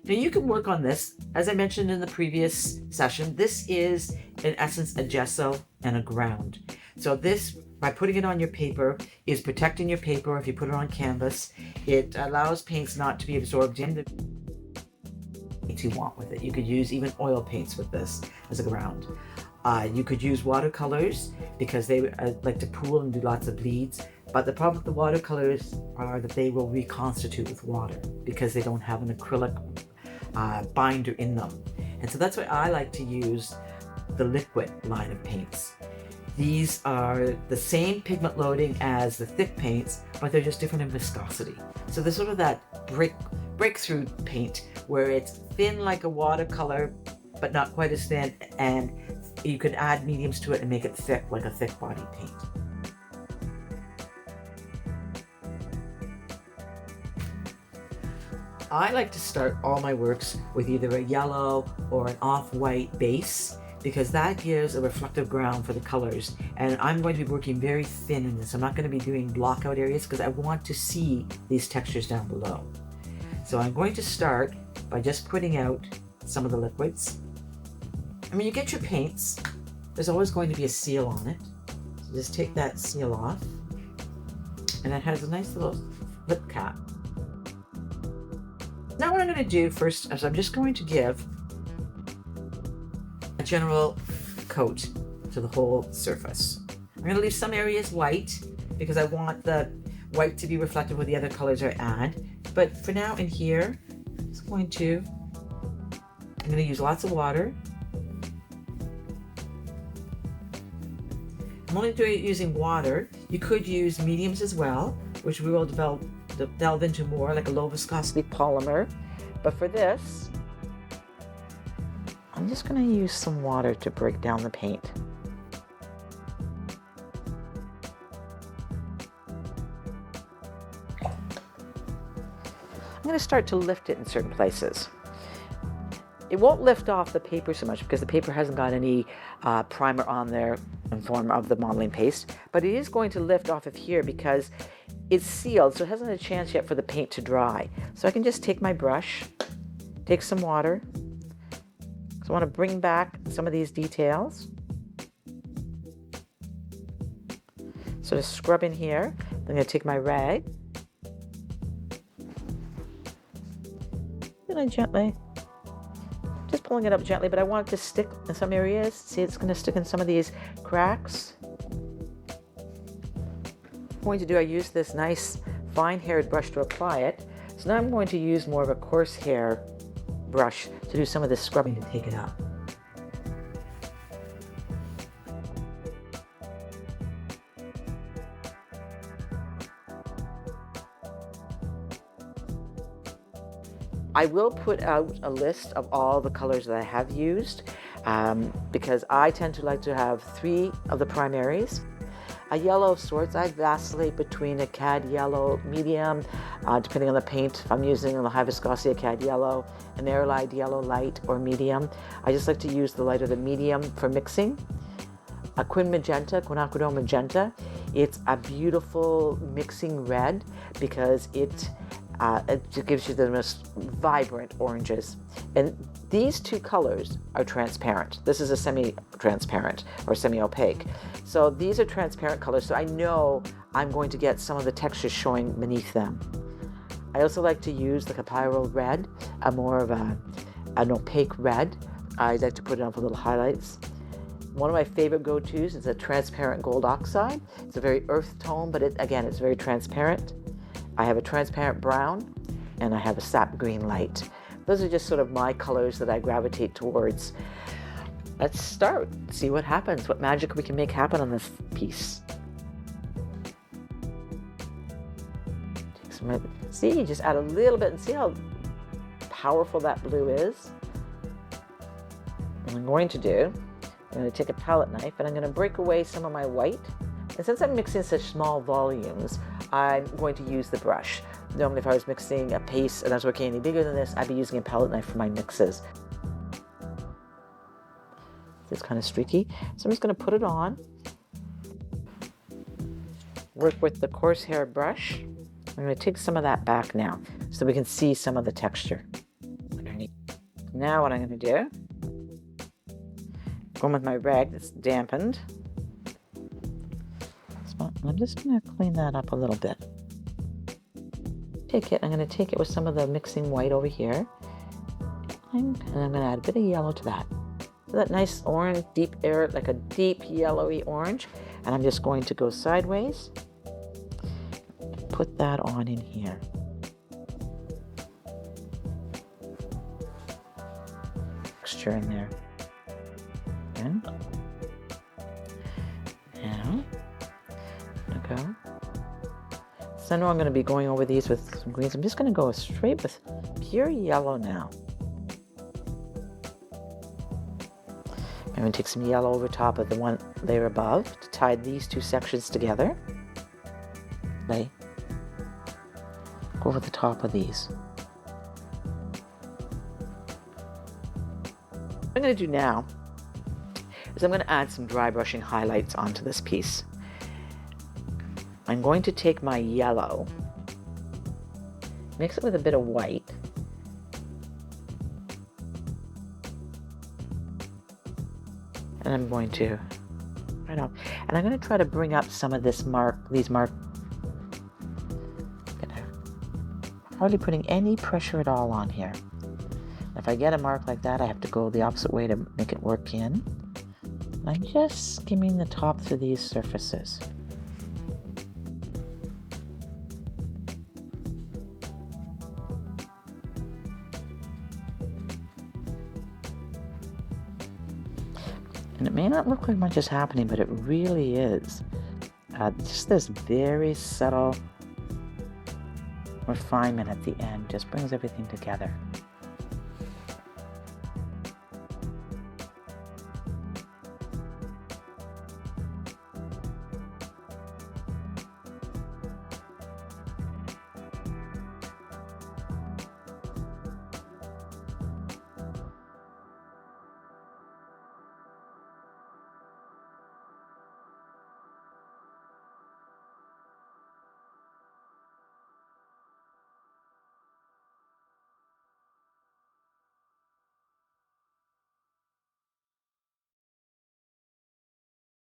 Now you can work on this. As I mentioned in the previous session, this is in essence a gesso and a ground. So this, by putting it on your paper, is protecting your paper. If you put it on canvas, it allows paints not to be absorbed in the paints you want with it. You could use even oil paints with this as a ground. You could use watercolors because they like to pool and do lots of bleeds. But the problem with the watercolors are that they will reconstitute with water because they don't have an acrylic binder in them. And so that's why I like to use the liquid line of paints. These are the same pigment loading as the thick paints, but they're just different in viscosity. So there's sort of that breakthrough paint where it's thin like a watercolor, but not quite as thin, and you could add mediums to it and make it thick like a thick body paint. I like to start all my works with either a yellow or an off-white base because that gives a reflective ground for the colors. And I'm going to be working very thin in this. I'm not going to be doing blockout areas because I want to see these textures down below. So I'm going to start by just putting out some of the liquids. And when you get your paints, there's always going to be a seal on it. So just take that seal off. And it has a nice little lip cap. Now what I'm going to do first is I'm just going to give a general coat to the whole surface. I'm going to leave some areas white because I want the white to be reflective with the other colors I add. But for now in here, I'm going to use lots of water. I'm only using water. You could use mediums as well, which we will delve into more, like a low viscosity polymer. But for this, I'm just going to use some water to break down the paint. I'm going to start to lift it in certain places. It won't lift off the paper so much because the paper hasn't got any primer on there in form of the modeling paste, but it is going to lift off of here because it's sealed, so it hasn't had a chance yet for the paint to dry. So I can just take my brush, take some water. So I want to bring back some of these details. So just scrub in here. Then I'm going to take my rag. And I gently, just pulling it up gently, but I want it to stick in some areas. See, it's going to stick in some of these cracks. Going to do, I use this nice fine-haired brush to apply it. So now I'm going to use more of a coarse hair brush to do some of this scrubbing to take it up. I will put out a list of all the colors that I have used because I tend to like to have 3 of the primaries. A yellow of sorts, I vacillate between a cad yellow medium, depending on the paint. If I'm using a high viscosity, a cad yellow, an Arylide yellow light or medium. I just like to use the light or the medium for mixing. A Quinacridone magenta. It's a beautiful mixing red because it gives you the most vibrant oranges. And these 2 colors are transparent. This is a semi-transparent or semi-opaque. So these are transparent colors, so I know I'm going to get some of the textures showing beneath them. I also like to use the Capyral red, more of an opaque red. I like to put it on for little highlights. One of my favorite go-tos is a transparent gold oxide. It's a very earth tone, but it's very transparent. I have a transparent brown, and I have a sap green light. Those are just sort of my colors that I gravitate towards. Let's start, see what happens, what magic we can make happen on this piece. See, you just add a little bit and see how powerful that blue is. What I'm going to do, I'm going to take a palette knife and I'm going to break away some of my white. And since I'm mixing such small volumes, I'm going to use the brush. Normally if I was mixing a paste and I was working any bigger than this, I'd be using a palette knife for my mixes. It's kind of streaky. So I'm just going to put it on. Work with the coarse hair brush. I'm going to take some of that back now so we can see some of the texture underneath. Now what I'm going to do, going with my rag that's dampened. So I'm just going to clean that up a little bit. I'm going to take it with some of the mixing white over here, and I'm going to add a bit of yellow to that. So that nice orange, deep air, like a deep yellowy orange, and I'm just going to go sideways, put that on in here. Mixture in there. And now, go. So I know I'm going to be going over these with some greens. I'm just going to go straight with pure yellow now. I'm going to take some yellow over top of the one layer above to tie these two sections together. Go over the top of these. What I'm going to do now is I'm going to add some dry brushing highlights onto this piece. I'm going to take my yellow, mix it with a bit of white, and I'm going to right off, and I'm going to try to bring up some of these hardly putting any pressure at all on here. If I get a mark like that, I have to go the opposite way to make it work in. I'm just skimming the top through these surfaces. And it may not look like much is happening, but it really is. Just this very subtle refinement at the end just brings everything together.